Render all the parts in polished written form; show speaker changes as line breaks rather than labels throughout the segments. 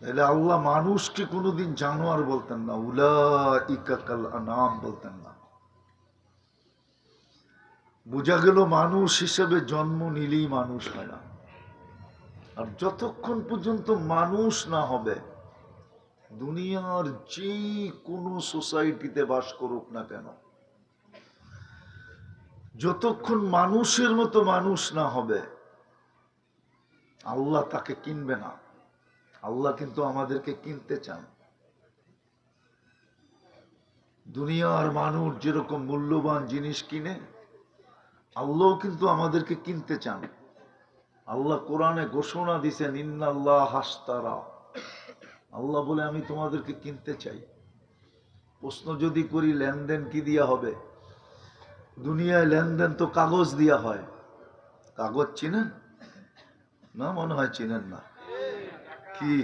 তাহলে আল্লাহ মানুষকে কোনোদিন জানোয়ার বলতেন না, উলাইকা কাল আনাম বলতেন না। বোঝা গেল মানুষ হিসেবে জন্ম নিলেই মানুষ হয় না। আর যতক্ষণ পর্যন্ত মানুষ না হবে, দুনিয়ার যে কোনো সোসাইটিতে বাস করুক না কেন, যতক্ষণ মানুষের মতো মানুষ না হবে, আল্লাহ তাকে কিনবে না। আল্লাহ কিন্তু আমাদেরকে কিনতে চান। দুনিয়ার মানুষ যেরকম মূল্যবান জিনিস কিনে, আল্লাহ কিন্তু আমাদেরকে কিনতে চান। আল্লাহ কোরআনে ঘোষণা দিছেন, ইন্নাল্লাহ হাসতারা, আল্লাহ বলে আমি তোমাদেরকে কিনতে চাই। প্রশ্ন যদি করি লেনদেন কি দিয়া হবে? দুনিয়ায় লেনদেন তো কাগজ দিয়া হয়। কাগজ চিনেন না? মনে হয় চিনেন না। কি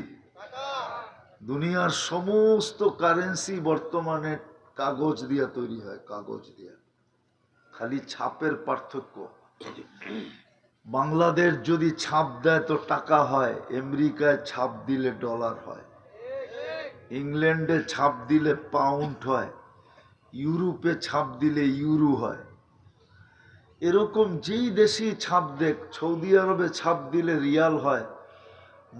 দুনিয়ার সমস্ত কারেন্সি বর্তমানে কাগজ দিয়া তৈরি হয়, কাগজ দিয়া। খালি ছাপের পার্থক্য। বাংলাদেশ যদি ছাপ দেয় তো টাকা হয়, আমেরিকায় ছাপ দিলে ডলার হয়, ইংল্যান্ডে ছাপ দিলে পাউন্ড হয়, ইউরোপে ছাপ দিলে ইউরো হয়। এরকম যেই দেশে ছাপ দেখ, সৌদি আরবে ছাপ দিলে রিয়াল হয়,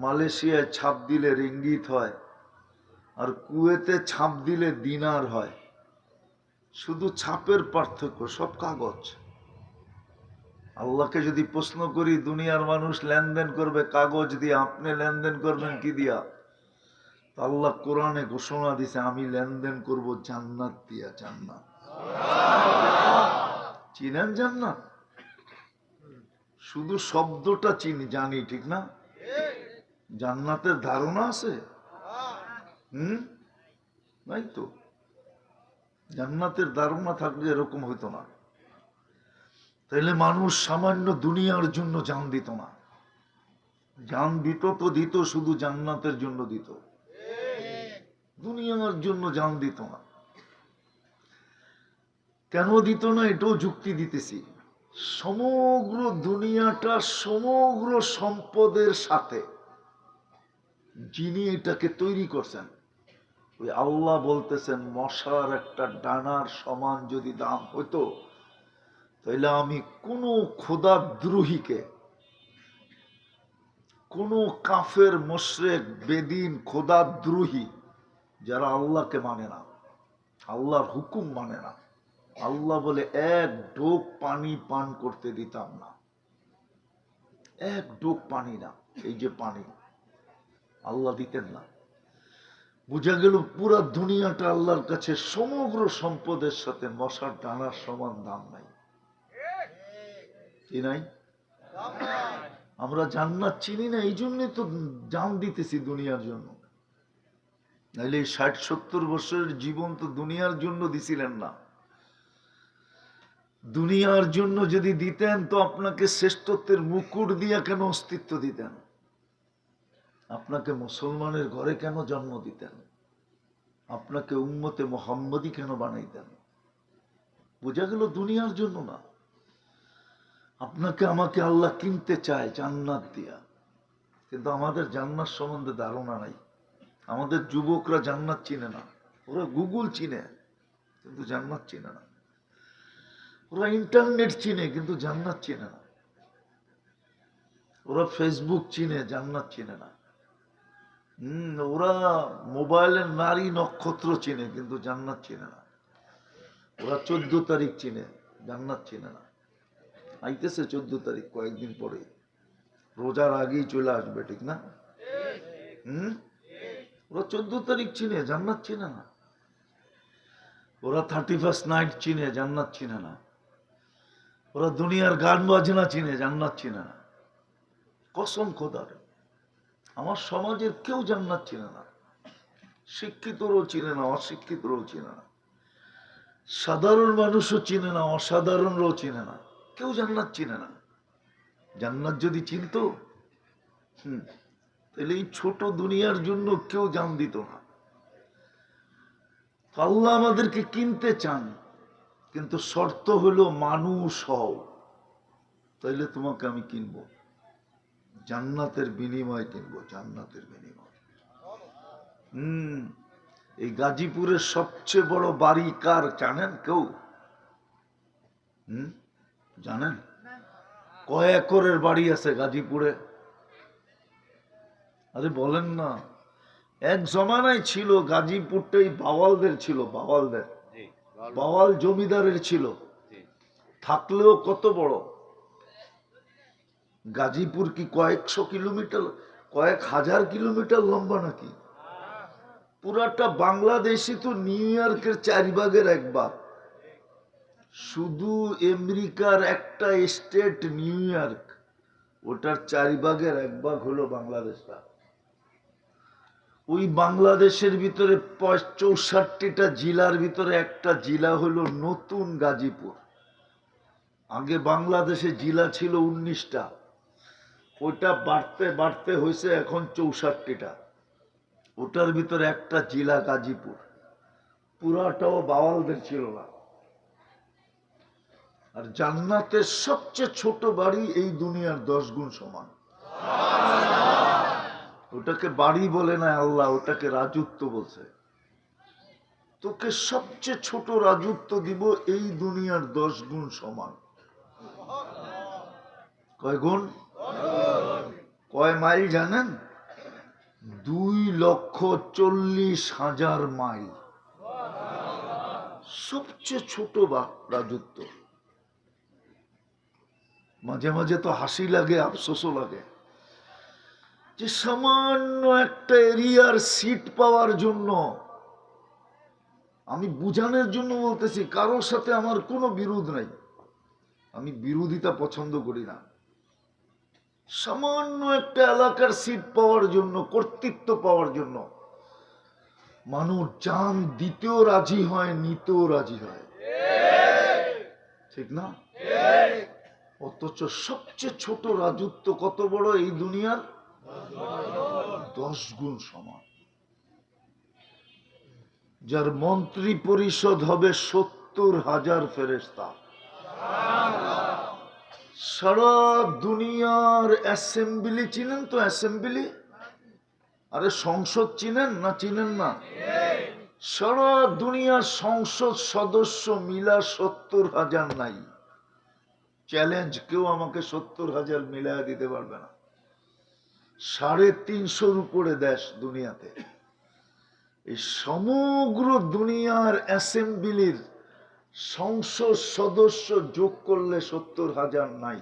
মালয়েশিয়ায় ছাপ দিলে রিঙ্গিত হয়, আর কুয়েতে ছাপ দিলে দিনার হয়। শুধু ছাপের পার্থক্য, সব কাগজ। আল্লাহকে যদি প্রশ্ন করি দুনিয়ার মানুষ লেনদেন করবে কাগজ দিয়ে, আপনি লেনদেন করবেন কি দিয়া? আল্লাহ কোরআনে ঘোষণা দিছে, আমি লেনদেন করব জান্নাত দিয়া। জান্নাত চিনেন? জান্নাত শুধু শব্দটা চিনি, জানি, ঠিক না? জান্নাতের ধারণা আছে? নাই তো। জান্নাতের ধারণা থাকলে এরকম হইতো না। তাইলে মানুষ সামান্য দুনিয়ার জন্য জান দিত না। জান দিত তো দিত, শুধু জান্নাতের জন্য দিত, দুনিয়ার জন্য জান দিত না। কেন দিত না এটাও যুক্তি দিতেছি। সমগ্র দুনিয়াটা সমগ্র সম্পদের সাথে যিনি এটাকে তৈরি করছেন, ওই আল্লাহ বলতেছেন, মশার একটা ডানার সমান যদি দাম হইতো, তাহলে আমি কোনো খোদাদ্রোহীকে, কোনো কাফের মুশরিক বেদিন খোদাদ্রোহী যারা আল্লাহকে মানে না, আল্লাহর হুকুম মানে না, আল্লাহ বলে এক ঢোক পানি পান করতে দিতাম না। এক ঢোক পানি না, এই যে পানি, আল্লাহ দিতেন না। বুঝা গেল পুরা দুনিয়াটা আল্লাহর কাছে সমগ্র সম্পদের সাথে মশার ডানার সমান দাম নাই। কি নাই? আমরা জান্নাত চিনি না, এই জন্যই তো জান দিতেছি দুনিয়ার জন্য। নাইলে ৬০-৭০ বছরের জীবন তো দুনিয়ার জন্য দিছিলেন না। দুনিয়ার জন্য যদি দিতেন তো আপনাকে শ্রেষ্ঠত্বের মুকুট দিয়ে কেন অস্তিত্ব দিতেন? আপনাকে মুসলমানের ঘরে কেন জন্ম দিতেন? আপনাকে উম্মতে মুহাম্মদী কেন বানাইতেন? বোঝা গেল দুনিয়ার জন্য না। আপনাকে আমাকে আল্লাহ কিনতে চায় জান্নাত দিয়া, কিন্তু আমাদের জান্নাত সম্বন্ধে ধারণা নাই। আমাদের যুবকরা জান্নাত চিনে না। ওরা গুগল চিনে কিন্তু জান্নাত চিনে না। ওরা ইন্টারনেট চিনে কিন্তু জান্নাত চিনে না। ওরা ফেসবুক চিনে, জান্নাত চিনে না। ওরা মোবাইলের নারী নক্ষত্র চিনে কিন্তু জান্নাত চিনে না। ওরা 14 তারিখ চিনে, জান্নাত চিনে না। আইতেছে 14 তারিখ, কয়েকদিন পরে, রোজার আগেই চলে আসবে, ঠিক না? ওরা 14 তারিখ চিনে, জান্নাত চিনে না। ওরা 31st নাইট চিনে, জান্নাত চিনে না। ওরা দুনিয়ার গান বাজনা চিনে, জান্নাত চিনে না। কসম খোদার, আমার সমাজের কেউ জান্নাত চিনে না। শিক্ষিতরাও চিনে না, অশিক্ষিতরাও চিনে না, সাধারণ মানুষও চিনে না, অসাধারণরাও চিনে না। কেউ জান্নাত চিনে না। জান্নাত যদি চিনত, তাহলে এই ছোট দুনিয়ার জন্য কেউ জান দিত না। আল্লাহ আমাদেরকে কিনতে চান, কিন্তু শর্ত হলো মানুষ হও, তাইলে তোমাকে আমি কিনবো। জান্নাতের বিনিময়ে কিনবো, জান্নাতের বিনিময়ে। হুম, এই গাজীপুরের সবচেয়ে বড় বাড়ি কার জানেন কেউ? জানেন? কয় একরের বাড়ি আছে গাজীপুরে? আরে বলেন না। এক জমানায় ছিল গাজীপুরটাই বাওয়ালদের ছিল, বাওয়ালদের, বাওয়াল জমিদারের ছিল। থাকলেও কত বড় গাজীপুর, কি কয়েকশো কিলোমিটার, কয়েক হাজার কিলোমিটার লম্বা নাকি? পুরাটা বাংলাদেশই তো নিউ ইয়র্কের 4 ভাগের 1 ভাগ। শুধু আমেরিকার একটা স্টেট নিউ ইয়র্ক, ওটার 4 ভাগের 1 ভাগ হলো বাংলাদেশটা। ওই বাংলাদেশের ভিতরে 64টা জেলার ভিতরে একটা জেলা হলো নতুন গাজীপুর। আগে বাংলাদেশে জেলা ছিল 19টা, ওটা বাড়তে বাড়তে হয়েছে এখন 64টা। ওটার ভিতরে একটা জেলা গাজীপুর, পুরাটাও বাওয়ালদের ছিল না। আর জান্নাতের সবচেয়ে ছোট বাড়ি এই দুনিয়ার 10 গুণ সমান। ওটাকে বাড়ি বলে না আল্লাহ, ওটাকে রাজত্ব বলছে। তোকে সবচেয়ে ছোট রাজত্ব দিব এই দুনিয়ার 10 গুণ সমান। কয় গুণ? কয় মাইল জানেন? 2,40,000 মাইল। সবচেয়ে ছোট রাজত্ব। মাঝে মাঝে তো হাসি লাগে, আফসোসও লাগে, যে সামান্য একটা এরিয়ার সিট পাওয়ার জন্য, আমি বুঝানোর জন্য বলতেছি, কারোর সাথে আমার কোনো বিরোধ নাই, আমি বিরোধিতা পছন্দ করি না। সামান্য একটা এলাকার সিট পাওয়ার জন্য, কর্তৃত্ব পাওয়ার জন্য মানুষ জান দিতেও রাজি হয়, নিতেও রাজি হয়, ঠিক না? অথচ সবচেয়ে ছোট রাজত্ব কত বড় এই দুনিয়ার? 10 গুণ সমান। যার মন্ত্রী পরিষদ হবে 70,000 ফেরেশতা। সারা দুনিয়ার অ্যাসেম্বলি চিনেন তো? অ্যাসেম্বলি, আরে সংসদ চিনেন না? চিনেন না? সারা দুনিয়ার সংসদ সদস্য মিলা 70,000 নাই। চ্যালেঞ্জ, কেউ আমাকে 70,000 মিলায়া দিতে পারবে না। 350-র উপরে দেশ দুনিয়াতে। এই সমগ্র দুনিয়ার অ্যাসেম্বলির সংসদ সদস্য যোগ করলে 70,000 নাই।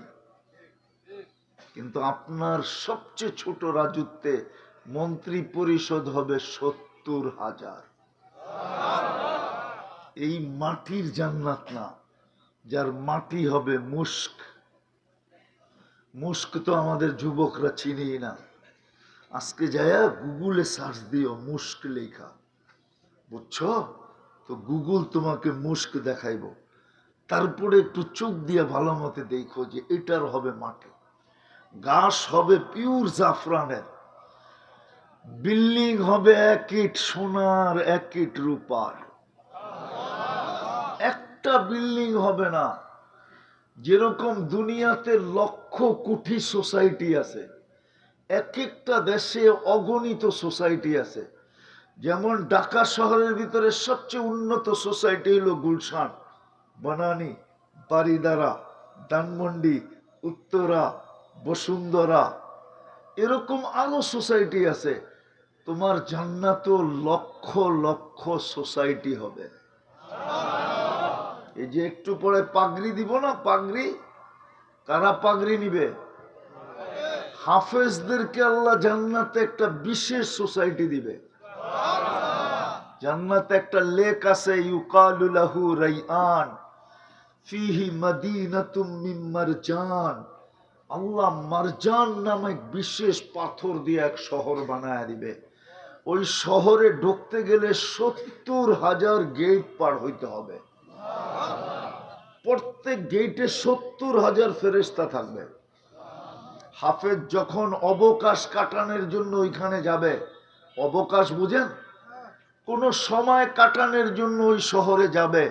কিন্তু আপনার সবচেয়ে ছোট রাজত্বে মন্ত্রী পরিষদ হবে 70,000। এই মাটির জান্নাত না, যার মাটি হবে মুস্ক। মুস্ক তো আমাদের যুবকরা চিনেই না। আজকে যায়া গুগলে সার্চ দিও মুস্ক লেখা, বুঝছো তো? গুগল তোমাকে মুস্ক দেখাইব। তারপরে একটু চোখ দিয়ে ভালো মতে দেখো যে এটার হবে মাটি, গাছ হবে পিওর জাফরানের, বিল্ডিং হবে 1 ইট সোনার 1 ইট রূপার। একটা বিল্ডিং হবে না। যেরকম দুনিয়াতে লক্ষ কোটি সোসাইটি আছে, এক একটা দেশে অগণিত সোসাইটি আছে। যেমন ঢাকা শহরের ভিতরে সবচেয়ে উন্নত সোসাইটি হলো গুলশান, বনানী, বারিদারা, ধানমন্ডি, উত্তরা, বসুন্ধরা, এরকম আরো সোসাইটি আছে। তোমার জান্নাতেও লক্ষ লক্ষ সোসাইটি হবে। এই যে একটু পরে পাগড়ি দিব না, পাগড়ি, কারা পাগড়ি নিবে? হাফেজদেরকে আল্লাহ জান্নাতে একটা বিশেষ সোসাইটি দিবে। জান্নাতে একটা লেক আছে, ইউকালু লাহু রাইআন ফিহি মাদিনাতুম মিন মারজান। আল্লাহ মারজান নামক বিশেষ পাথর দিয়ে এক শহর বানায় দিবে। ওই শহরে ঢুকতে গেলে 70,000 গেট পার হইতে হবে। প্রত্যেক গেটে 70,000 ফেরেশতা থাকবে। হাফেজ যখন অবকাশ কাটানোর জন্য ওইখানে যাবে, অবকাশ বুঝেন, কোন সময় কাটানোর জন্য ওই শহরে যাবে,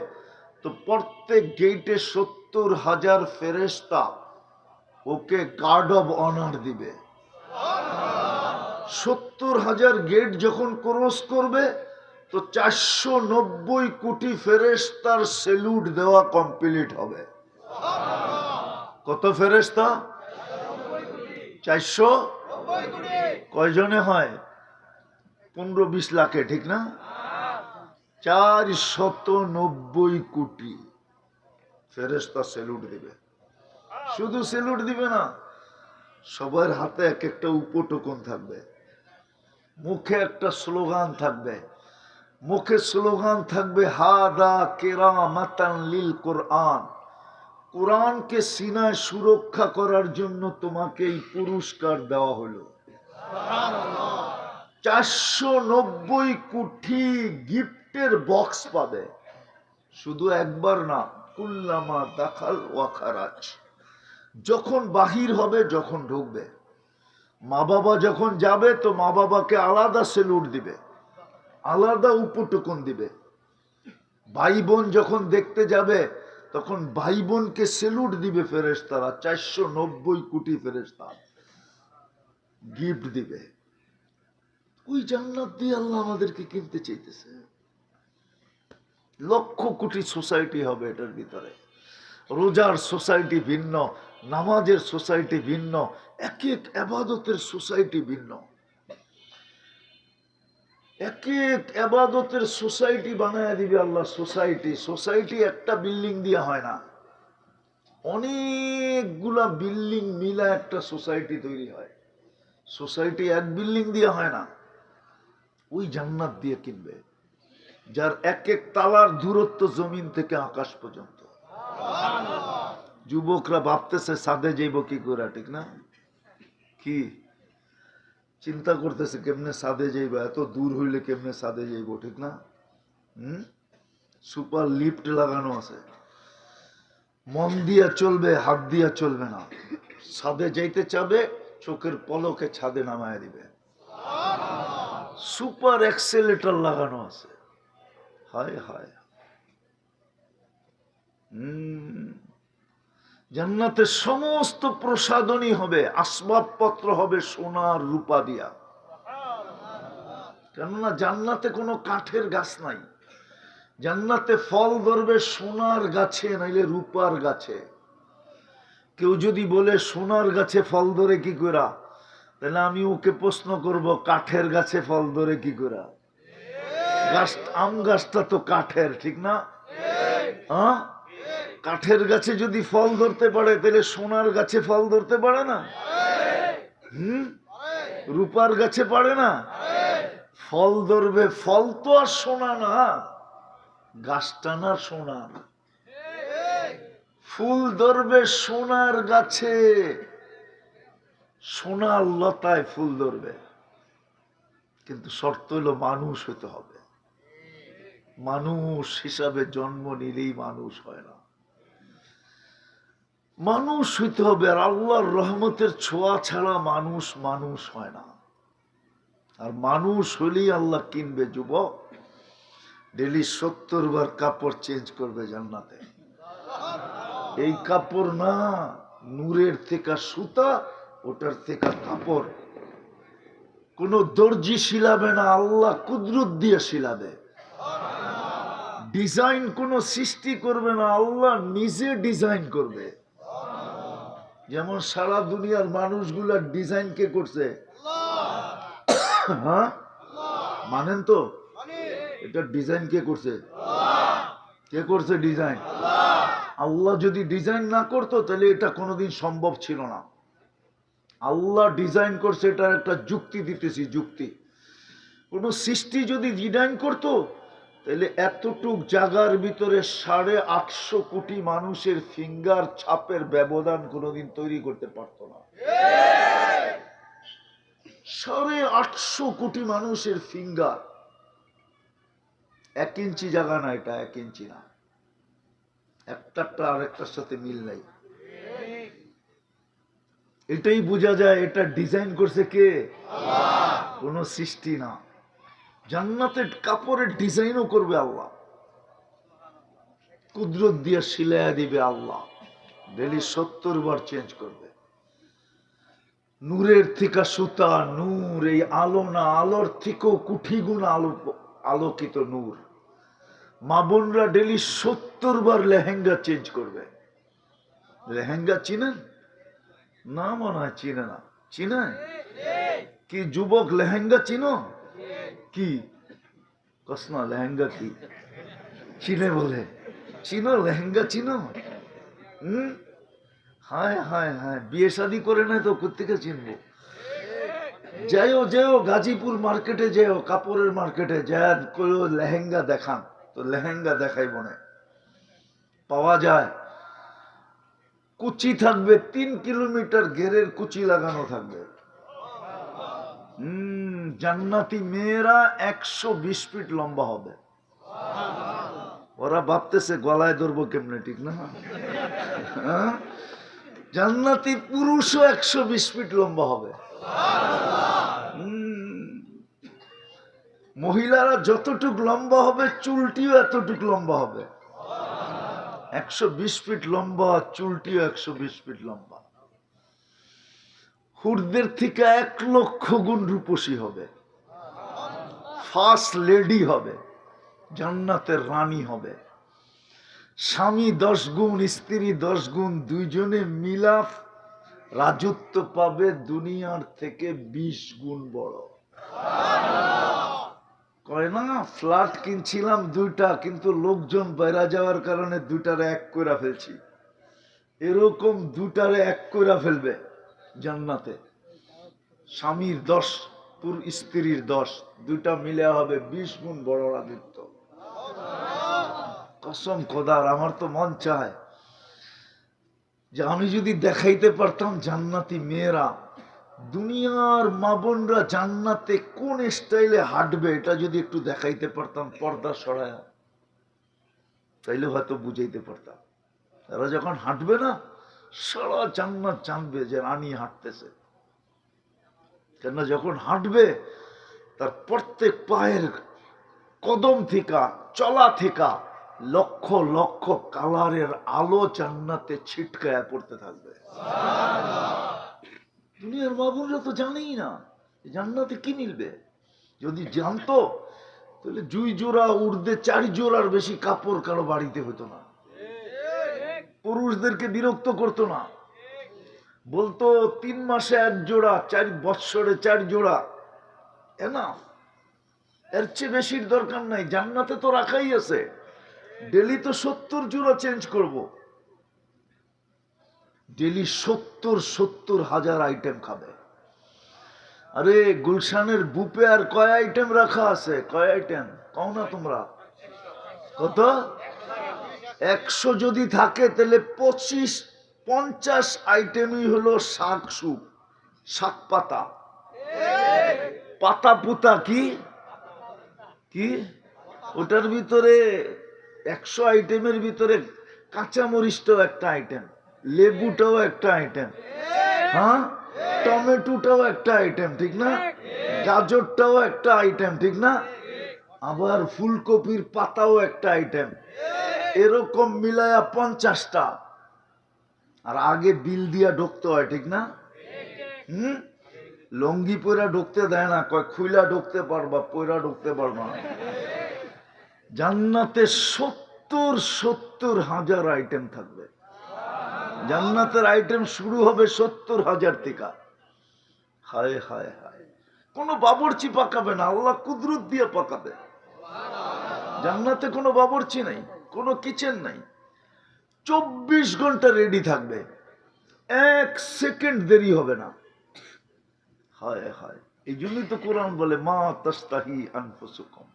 তো প্রত্যেক গেটে 70,000 ফেরেশতা ওকে গার্ড অব অনার দিবে। 70,000 গেট যখন ক্রস করবে তো 490 কোটি ফেরেশতার সেলুট দেওয়া কমপ্লিট হবে। কত ফেরেশতা? 400। কয়জনে হয়? 15-20 লাখে, ঠিক না? 490 কোটি ফেরেশতা সেলুট দিবে। শুধু সেলুট দিবে না, সবার হাতে এক একটা উপটোকন থাকবে, মুখে একটা স্লোগান থাকবে। মুখে স্লোগান থাকবে হাদা কেরামাতান লিল কোরআন। কোরআনকে সিনায় সুরক্ষা করার জন্য তোমাকে এই পুরস্কার দেওয়া হলো। 490 কোটি গিফটের বক্স পাবে, শুধু একবার না, কুল্লামা দাখাল ওয়া খারাজ। যখন বাহির হবে, যখন ঢুকবে, মা বাবা যখন যাবে তো মা বাবাকে আলাদা সেলুট দিবে, আলাদা উপটোকন দিবে। ভাই বোন যখন দেখতে যাবে তখন ভাই বোনকে সেলুট দিবে ফেরেশতারা। 490 কোটি ফেরেশতা গিফট দিবে। ওই জান্নাত দিয়ে আল্লাহ আমাদেরকে কিনতে চাইতেছে। লক্ষ কোটি সোসাইটি হবে এটার ভিতরে। রোজার সোসাইটি ভিন্ন, নামাজের সোসাইটি ভিন্ন, এক এক ইবাদতের সোসাইটি ভিন্ন। এক এক ইবাদতের সোসাইটি বানায় দিবে আল্লাহ। সোসাইটি একটা বিল্ডিং দিয়ে হয় না, অনেকগুলা বিল্ডিং মিলা একটা সোসাইটি তৈরি হয়। সোসাইটি এক বিল্ডিং দিয়ে হয় না, ওই জান্নাত দিয়ে কিনবে, যার এক এক তালার দূরত্ব জমিন থেকে আকাশ পর্যন্ত। যুবকরা ভাবতেছে সাদে যাইব কি করে, ঠিক না? কি চিন্তা করতেছে কেমনে সাদে যাইব, এত দূর হইলে কেমনে সাদে যাইব, ঠিক না? সুপার লিফট লাগানো আছে, মন দিয়া চলবে, হাত দিয়া চলবে না। ছাদে যাইতে চাবে, চোখের পলকে ছাদে নামায় দিবে। সুপার এক্সেলেটর লাগানো আছে। হায় হায়। জান্নাতের সমস্ত প্রসাধনী হবে, আসবাবপত্র হবে সোনার রূপা দিয়া। কেননা জান্নাতে কোনো কাঠের গাছ নাই। জান্নাতে ফল ধরবে সোনার গাছে, নাইলে রূপার গাছে। কেউ যদি বলে সোনার গাছে ফল ধরে কি করে, তাহলে আমি ওকে প্রশ্ন করব কাঠের গাছে ফল ধরে কি করে? আম গাছটা তো কাঠের, ঠিক না? হ্যাঁ, কাঠের গাছে যদি ফল ধরতে পারে তাহলে সোনার গাছে ফল ধরতে পারে না? রূপার গাছে পারে না? ফল ধরবে, ফল তো আর সোনা না, গাছটা না সোনার। ফুল ধরবে সোনার গাছে, সোনার লতায় ফুল ধরবে। কিন্তু শর্ত হলো মানুষ হতে হবে। মানুষ হিসাবে জন্ম নিলেই মানুষ হয় না, মানুষ হইতে হবে। আর আল্লাহর রহমতের ছোঁয়া ছাড়া মানুষ মানুষ হয় না। আর মানুষ হলেই আল্লাহ কিনবে। যুবক, ডেলি 70 বার কাপড় চেঞ্জ করবে জান্নাতে। এই কাপড় না, নূরের থেকে সুতা, ওটার থেকে কাপড়। কোন দর্জি শিলাবে না, আল্লাহ কুদরত দিয়ে শিলাবে। ডিজাইন কোন সৃষ্টি করবে না, আল্লাহ নিজে ডিজাইন করবে। যেমন সারা দুনিয়ার মানুষগুলার ডিজাইন কে করছে? হ্যাঁ, মানেন তো? এটা ডিজাইন কে করছে? কে করছে ডিজাইন? আল্লাহ যদি ডিজাইন না করতো তাহলে এটা কোনোদিন সম্ভব ছিল না। আল্লাহ ডিজাইন করছে, এটা একটা যুক্তি দিতেছি, যুক্তি। কোন সৃষ্টি যদি ডিজাইন করতো তাহলে এতটুক জায়গার ভিতরে 850 কোটি মানুষের ফিঙ্গার ছাপের ব্যবধান কোনোদিন তৈরি করতে পারতো না। 850 কোটি মানুষের ফিঙ্গার, 1 ইঞ্চি জায়গা না, এটা 1 ইঞ্চি না, একটা আরেকটার সাথে মিল নাই। এটাই বোঝা যায় এটা ডিজাইন করছে কে? কোন সৃষ্টি না। জান্নাতের কাপড়ের ডিজাইনও করবে আল্লাহ, কুদরত দিয়ে শিলায়া দিবে আল্লাহ। ডেলি 70 বার চেঞ্জ করবে। নূরের থেকে সুতা নূর, এই আলো না, আলোর থেকেও কোটি গুণ আলো, আলোকিত নূর। মা বোনরা ডেলি 70 বার লেহেঙ্গা চেঞ্জ করবে। লেহেঙ্গা চিনেন না? মনে হয় চিনে না। চিনে কি যুবক লেহেঙ্গা চিনো? কি কসনা লেহেঙ্গা কি চিনে? বলে চিনো লেহেঙ্গা চিনো? হায় হায় হায়, বিয়ে শাদী করে নাই তো কোথেকে চিনবো? যাইও যাইও গাজীপুর মার্কেটে যাইও, কাপড়ের মার্কেটে যায় লেহেঙ্গা দেখান, তো লেহেঙ্গা দেখাই মনে পাওয়া যায়। কুচি থাকবে 3 কিলোমিটার ঘেরের কুচি লাগানো থাকবে। জান্নাতি মেয়েরা 120 ফিট লম্বা হবে। ওরা ভাবতেছে গলায় ধরবো কেমনে, ঠিক না? জান্নাতি পুরুষও 120 ফিট লম্বা হবে। মহিলারা যতটুক লম্বা হবে চুলটিও এতটুক লম্বা হবে। 120 ফিট লম্বা, চুলটিও 120 ফিট লম্বা। হুরদের থেকে 1 লক্ষ গুণ রূপসী হবে। ফার্স্ট লেডি হবে, জান্নাতের রানী হবে। স্বামী 10 গুণ, স্ত্রী 10 গুণ, দুইজনে মিলাফ রাজত্ব পাবে দুনিয়ার থেকে 20 গুণ বড়। কয় না ফ্ল্যাট কিনছিলাম 2টা, কিন্তু লোকজন বাইরে যাওয়ার কারণে 2টারে 1 করে ফেলছি। এরকম 2টারে 1 করে ফেলবে জান্নাতে। স্বামীর 10, স্ত্রীর 10, 2টা মিলে হবে 20 গুণ বড় রাজত্ব। কসম খোদার, আমার তো মন চায় যে আমি যদি দেখাইতে পারতাম জান্নাতি মেয়েরা, দুনিয়ার মা বোনরা জান্নাতে কোন স্টাইলে হাঁটবে, এটা যদি একটু দেখাইতে পারতাম পর্দা সরায়, তাইলে হয়তো বুঝাইতে পারতাম। এরা যখন হাঁটবে না, সারা জান্নাত জানবে যে রানী হাঁটতেছে। কেন যখন হাঁটবে তার প্রত্যেক পায়ের কদম থেকে, চলা থেকে লক্ষ লক্ষ কালারের আলো জান্নাতে ছিটকায়া পড়তে থাকবে। দুনিয়ার মা বোনরা তো জানেই না জান্নাতে কি মিলবে। যদি জানতো তাহলে 2 জোড়া উর্দে 4 জোড়ার বেশি কাপড় কারো বাড়িতে হতো না। পুরুষদেরকে বিরক্ত করতো না, বলতো 3 মাসে 1 জোড়া, 4 বৎসরে 4 জোড়া এনাফ, এর চেয়ে বেশির দরকার নাই। জান্নাতে তো রাখাই আছে, ডেলি তো 70 জোড়া চেঞ্জ করব। ডেলি 70 হাজার আইটেম খাবে। আরে গুলশানের বুপে আর কয় আইটেম রাখা আছে? কয় আইটেম কও না তোমরা? কত? 100 যদি থাকে তাহলে 50 আইটেমই হলো শাক সুপ, শাক পাতা, পাতা পুতা কি কি ওটার ভিতরে 100 আইটেমের ভিতরে কাঁচামরিচটাও একটা আইটেম, লেবুটাও একটা আইটেম, হ্যাঁ টমেটোটাও একটা আইটেম, ঠিক না? গাজরটাও একটা আইটেম, ঠিক না? আবার ফুলকপির পাতাও একটা আইটেম। এরকম মিলায়া 50টা। আর আগে বিল দিয়া ঢুকতে হয়, ঠিক না? লঙ্গি পয়রা ঢুকতে দেয় না, কয় খুইলা ঢুকতে পারবা, পয়রা ঢুকতে পারবা না। জান্নাতে 70 হাজার আইটেম থাকবে। জান্নাতের আইটেম শুরু হবে 70 হাজার থেকে। হায় হায় হায়, কোনো বাবুর্চি পাকাবে না, আল্লাহ কুদরত দিয়ে পাকাবে। জান্নাতে কোনো বাবুর্চি নাই, কোনো কিচেন নাই, 24 ঘন্টা রেডি থাকবে, 1 সেকেন্ড দেরি হবে না। হায় হায়, এই জন্যই তো কোরআন বলে মা তাস্তাহি আনফুসুকুম,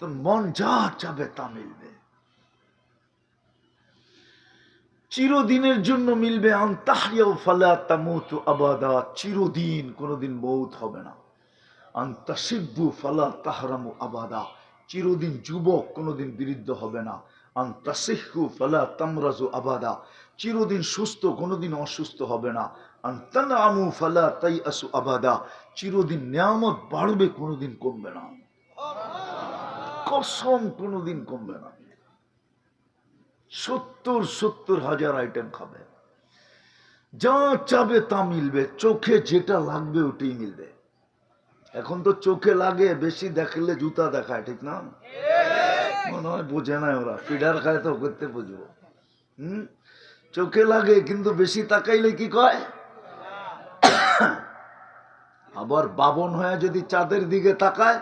তো মন যা চাবে তা মিলবে, চিরদিনের জন্য মিলবে। আনতাহইয়াউ ফালা তামুতু আবাদা, চিরদিন, কোনোদিন মৌত হবে না। আনতাশিব্বু ফালা তাহরামু আবাদা, চিরদিন যুবক, কোনোদিন বৃদ্ধ হবে না। আনতাসিহু ফালা তামরাজু আবাদা, চিরদিন সুস্থ, কোনোদিন অসুস্থ হবে না। আনতানামু ফালা তাইআসু আবাদা, চিরদিন নিয়ামত বাড়বে, কোনোদিন কমবে না। কসম, কোনোদিন কমবে না। 70 হাজার আইটেম খাবে। যা চাবে তা মিলবে, চোখে যেটা লাগবে ওটাই মিলবে। এখন তো চোখে লাগে, বেশি দেখলে জুতা দেখায়, ঠিক না? মনে হয় বোঝে না ওরা, ফিডার খায় তো করতে বুঝবো। চোখে লাগে কিন্তু বেশি তাকাইলে কি কয়? আবার বাবন হয়ে যদি চাঁদের দিকে তাকায়,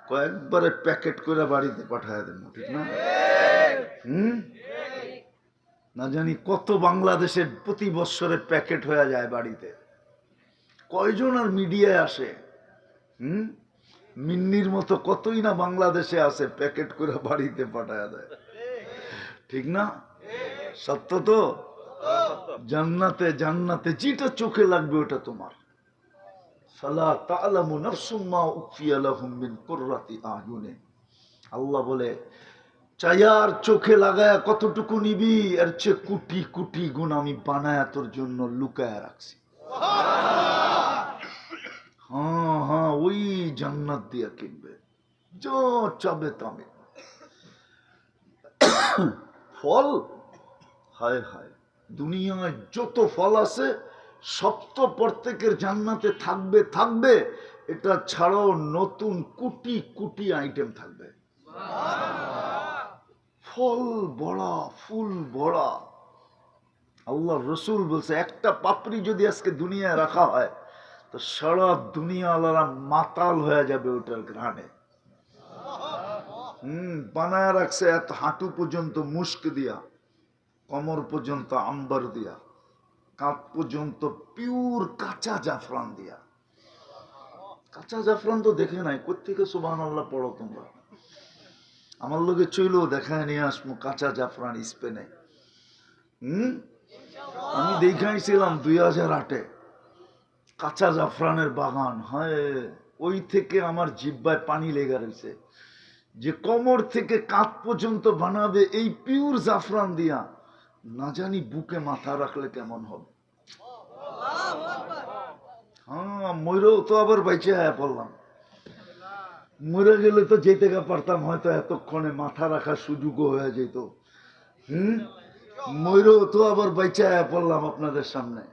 কয়েকবারে প্যাকেট করে বাড়িতে পাঠায় দেন, ঠিক না? না জানি কত বাংলাদেশের প্রতি বৎসরে প্যাকেট হয়ে যায় বাড়িতে। কয়জন আর মিডিয়ায় আসে? মিন্নির মতো কতই না বাংলাদেশে আছে, প্যাকেট করে বাড়িতে পাঠায় দেয়, ঠিক না? সত্য তো। জান্নাতে জান্নাতে যেটা চোখে লাগবে ওটা তোমার। ফালা তা'লামু নাফসুম মা উখফিয়া লাহুম মিন কুররাতি আয়ুনিন। আল্লাহ বলে, চায়ার চোখে লাগায়া কতটুকু নিবি, এর চেয়ে কোটি কোটি গুণ আমি বানায়া তোর জন্য লুকায়া রাখছি। হ্যাঁ হ্যাঁ, ওই জান্নাত দিয়া কিনবে, যা চাবে তামে। ফল, হায় হায়, দুনিয়ায় যত ফল আছে সব তো প্রত্যেকের জান্নাতে থাকবে থাকবে, এটা ছাড়াও নতুন কোটি কোটি আইটেম থাকবে। ফল ভরা, ফুল ভরা। আল্লাহ রসুল বলছে, একটা পাপড়ি যদি আজকে দুনিয়ায় রাখা হয় তো সারা দুনিয়া আল্লাহরা মাতাল হয়ে যাবে ওটার ঘ্রাণে। বানায় রাখছে এত হাঁটু পর্যন্ত মুস্ক দিয়া, কমর পর্যন্ত আম্বার দিয়া, কাঁধ পর্যন্ত পিওর কাঁচা জাফরান দিয়া। কাঁচা জাফরান তো দেখে নাই, কোত্থেকে সুবহানাল্লাহ পড়ো তোমরা? আমার লোকে চইলেও দেখায় নিয়ে আসবো কাঁচা জাফরান স্পেনে। আমি দেখাইছিলাম 2008-এ কাঁচা জাফরানের বাগান। হয় ওই থেকে আমার জিহ্বায় পানি লেগে রয়েছে, যে কোমর থেকে কাঁধ পর্যন্ত বানাবে এই পিওর জাফরান দিয়া, না জানি বুকে মাথা রাখলে কেমন হবে। হ্যাঁ, ময়ূরও তো আবার বাইচে আয়া পড়লাম। মরে গেলে তো যেতে পারতাম, হয়তো এতক্ষণে মাথা রাখার সুযোগও হয়ে যেত। ময়ূরও তো আবার বাইচে আয়া পড়লাম আপনাদের সামনে।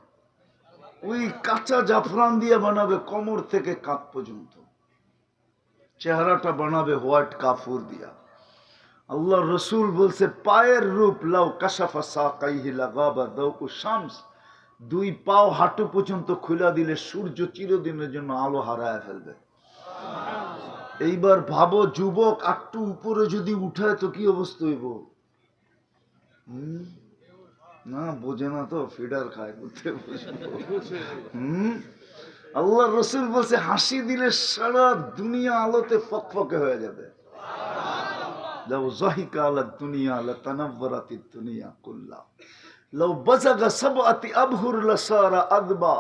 ওই কাঁচা জাফরান দিয়ে বানাবে কোমর থেকে কাঁধ পর্যন্ত, চেহারাটা বানাবে হোয়াইট কাফুর দিয়া। আল্লাহ রসুল বলছে, পায়ের রূপ লাউ কাশাফা সাকাইহি লাগাবা দাউ শামস, দুই পাও হাঁটু পর্যন্ত খুলে দিলে সূর্য চিরদিনের জন্য আলো হারায় ফেলবে। এইবার ভাবো, যুবক একটু উপরে যদি উঠায় তো কি অবস্থা হইব? না বোঝে না তো, ফিডার খায়, বুঝতে আল্লাহ রসুল বলছে, হাসি দিলে সারা দুনিয়া আলোতে ফকফকে হয়ে যাবে। লাউ যাহিকা আলা দুনিয়া লাতানাওয়ারাতিদ দুনিয়া কুল্লা, লাউ বাযাগা সাবআতি আবহুর লাসারা আযবা।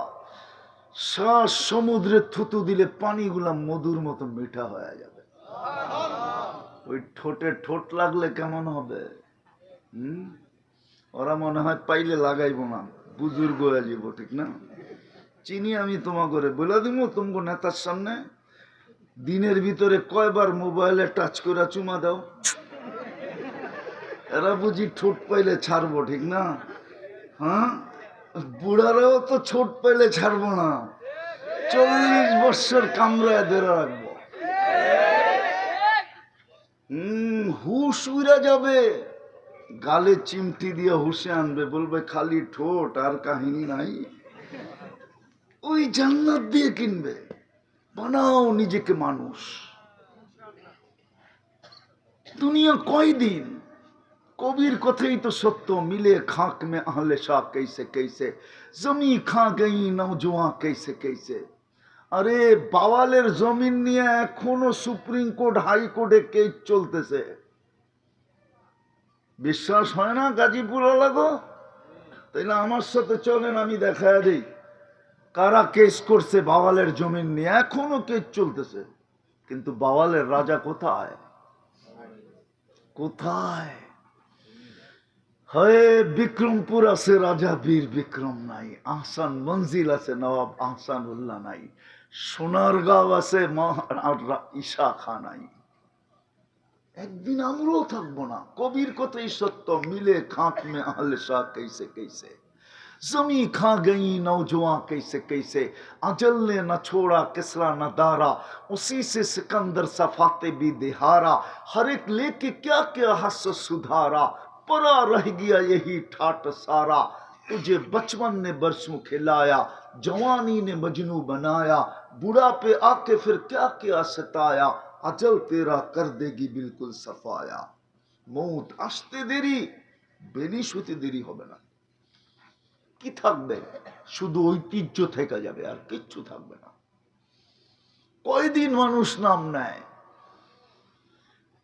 সমুদ্রে থুতু দিলে পানিগুলা মধুর মতো মিঠা হয়ে যাবে। ওই ঠোঁটে ঠোঁট লাগলে কেমন হবে? ওরা মনে হয় পাইলে লাগাইব না, বুজুর্গ হয়ে যাব, ঠিক না? চিনি আমি তোমাকে বলে দিব, তোমাকে নেতার সামনে দিনের ভিতরে কয়বার মোবাইলে টাচ করে চুমা দাও, এরা বুঝি ঠোঁট পাইলে ছাড়বো, ঠিক না? হ্যাঁ, বুড়ারাও তো ছোট পাইলে ছাড়বো না, 40 বছর কামড়ায় ধরে রাখবো। হুশ উড়ে যাবে, গালে চিমটি দিয়ে হুশে আনবে, বলবে খালি ঠোঁট আর কাহিনী নাই। ওই জান্নাত দিয়ে কিনবে। বানাও নিজেকে মানুষ। দুনিয়া কয়দিন? কবির কথাই তো সত্য, মিলে খাক মে আহলে শাহ कैसे कैसे, জমি খা গই নওজোয়ান कैसे कैसे। আরে বাওয়ালের জমিন নিয়ে এখনো সুপ্রিম কোর্ট হাইকোর্টে কেস চলতেছে। বিশ্বাস হয় না গাজীপুর লাগো? তাইলে আমার সাথে চলেন, আমি দেখায় দিই কারা কেস করছে বাওয়ালের জমিন নিয়ে, এখনো কেস চলতেছে। কিন্তু বাওয়ালের রাজা কোথায়? কোথায়? হয় বিক্রমপুর আছে রাজা বীর বিক্রম নাই, আহসান মঞ্জিল আছে নবাব আহসান উল্লাহ নাই, সোনারগাঁও আছে ঈশা খান নাই। একদিন আমরাও থাকবো না। কবির কথাই সত্য, মিলে খাক মে আহলে শাহ कैसे कैसे। जमी खा गई नौजवान कैसे कैसे, अजल ने न छोड़ा किसरा न दारा, उसी से सिकंदर सफाते भी दिहारा, हर एक लेके क्या क्या हस सुधारा, परा रह गया यही ठाट सारा, तुझे बचपन ने बरसों खिलाया, जवानी ने मजनू बनाया, बुढ़ापे आके फिर क्या क्या सताया, अजल तेरा कर देगी बिल्कुल सफाया। मौत আসতে দেরি, বেরিশ হতে দেরি হবে না। কি থাকবে? শুধু ঐতিহ্য থেকে যাবে, আর কিচ্ছু থাকবে না। কয়দিন মানুষ নাম নেয়,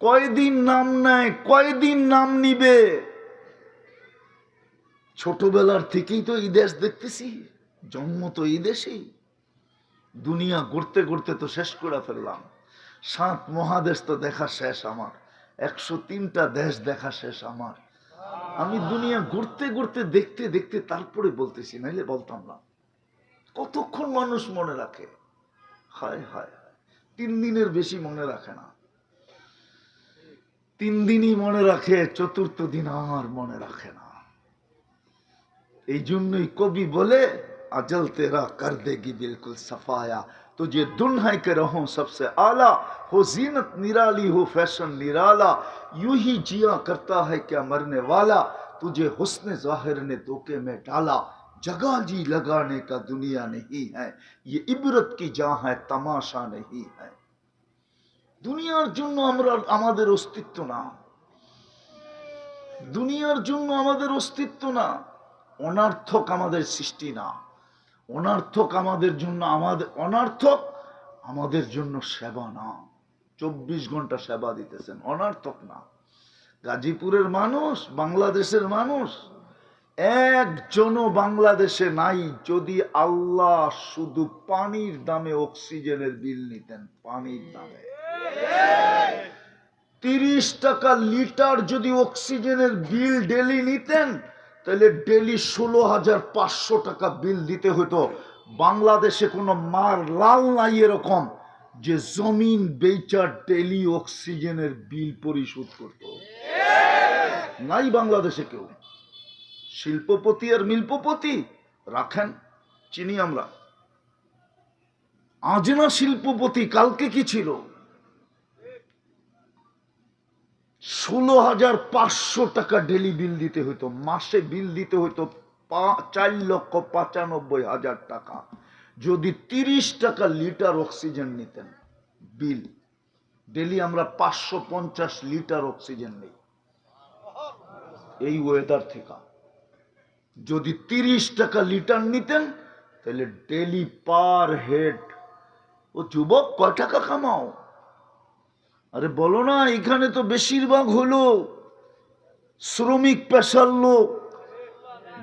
কয়দিন নাম নেয়, কয়দিন নাম নিবে? ছোটবেলার থেকেই তো এই দেশ দেখতেছি, জন্ম তো এই দেশেই, দুনিয়া ঘুরতে ঘুরতে তো শেষ করে ফেললাম। 7 মহাদেশ তো দেখা শেষ আমার, 103টা দেশ দেখা শেষ আমার। আমি দুনিয়া ঘুরতে ঘুরতে দেখতে দেখতে তারপরে বলতেছি, নাইলে বলতাম না। কতক্ষণ মানুষ মনে রাখে? হায় হায়, 3 দিনের বেশি মনে রাখে না। 3 দিনই মনে রাখে, চতুর্থ দিন আর মনে রাখে না। এই জন্যই কবি বলে, अजल तेरा कर देगी बिल्कुल सफाया, तुझे दुन्हाई के रहूं सबसे आला, हो जीनत निराली हो फैशन निराला, यूं ही जिया करता है क्या मरने वाला, तुझे हुस्न जाहिर ने धोखे में डाला, जगह जी लगाने का दुनिया नहीं है, ये इबरत की जहां है तमाशा नहीं है। দুনিয়ার জন্য আমরা আমাদের অস্তিত্ব না, দুনিয়ার জন্য আমাদের অস্তিত্ব না, অনার্থক আমাদের সৃষ্টি না, অনার্থক আমাদের জন্য, আমাদের অনার্থক আমাদের জন্য সেবা না। 24 ঘন্টা সেবা দিতেছেন, অনার্থক না। গাজীপুরের মানুষ, বাংলাদেশের মানুষ, একজনও বাংলাদেশে নাই যদি আল্লাহ শুধু পানির দামে অক্সিজেনের বিল নিতেন। পানির দামে 30 টাকা লিটার যদি অক্সিজেনের বিল ডেলি নিতেন, তাহলে ডেলি 16,500 টাকা বিল দিতে হতো। বাংলাদেশে কোনো মার লাল নাই এরকম যে জমিন বেচা ডেলি অক্সিজেনের বিল পরিশোধ করত, নাই বাংলাদেশে কেউ। শিল্পপতি আর মিল্পপতি রাখেন, চিনি আমরা। আজ না শিল্পপতি, কালকে কি ছিল? 16,500 টাকা ডেলি বিল দিতে হতো, মাসে বিল দিতে হতো 4,95,000 টাকা যদি 30 টাকা লিটার অক্সিজেন নিতেন বিল। ডেলি আমরা 550 লিটার অক্সিজেন নেই এই ওয়েদার থেকে। যদি 30 টাকা লিটার নিতেন তাহলে ডেলি পার হেড, ও যুবক কয় টাকা কামাও? আরে বলো না, এখানে তো বেশিরভাগ হলো শ্রমিক পেশার লোক।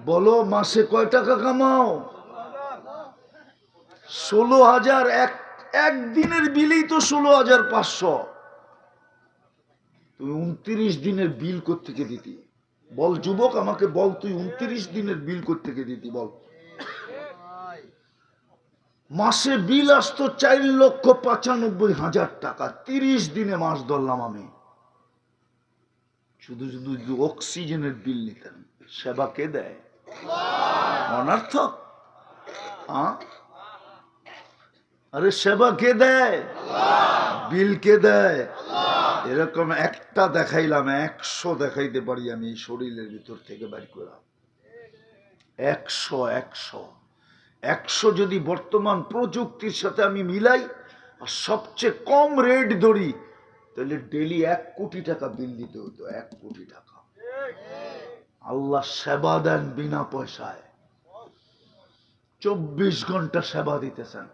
বলো মাসে কয় টাকা কামাও? 16,000। একদিনের বিলেই তো 16,500। তুই 29 দিনের বিল কোত্থেকে দিতি? বল যুবক, আমাকে বল, তুই 29 দিনের বিল কোত্থেকে দিতি বল? মাসে বিল আসতো 4,95,000 টাকা। 30 দিনে মাস ধরলাম আমি। শুধু শুধু অক্সিজেনের বিল নিতেন। সেবা কে দেয়? অনার্থক। আরে সেবা কে দেয়? বিল কে দেয়? এরকম একটা দেখাইলাম, 100 দেখাইতে পারি আমি এই শরীরের ভিতর থেকে বাড়ি করে। 100 যদি বর্তমান প্রযুক্তির সাথে আমি মিলাই আর সবচেয়ে কম রেট ধরি, তাহলে ডেলি 1 কোটি টাকা বিল দিতে হতো। 1 কোটি টাকা। আল্লাহ সেবা দেন বিনা পয়সায়। 24 ঘন্টা সেবা দিতেছেন,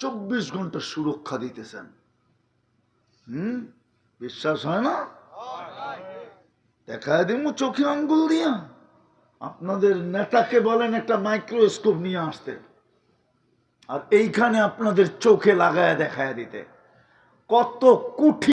24 ঘন্টা সুরক্ষা দিতেছেন। বিশ্বাস হয় না? দেখায় দিমু চোখে আঙ্গুল দিয়া। আপনাদের নেতাকে বলেন একটা মাইক্রোস্কোপ নিয়ে আসতে, আর এইখানে আপনাদের চোখে লাগায় দেখায় দিতে কত কোটি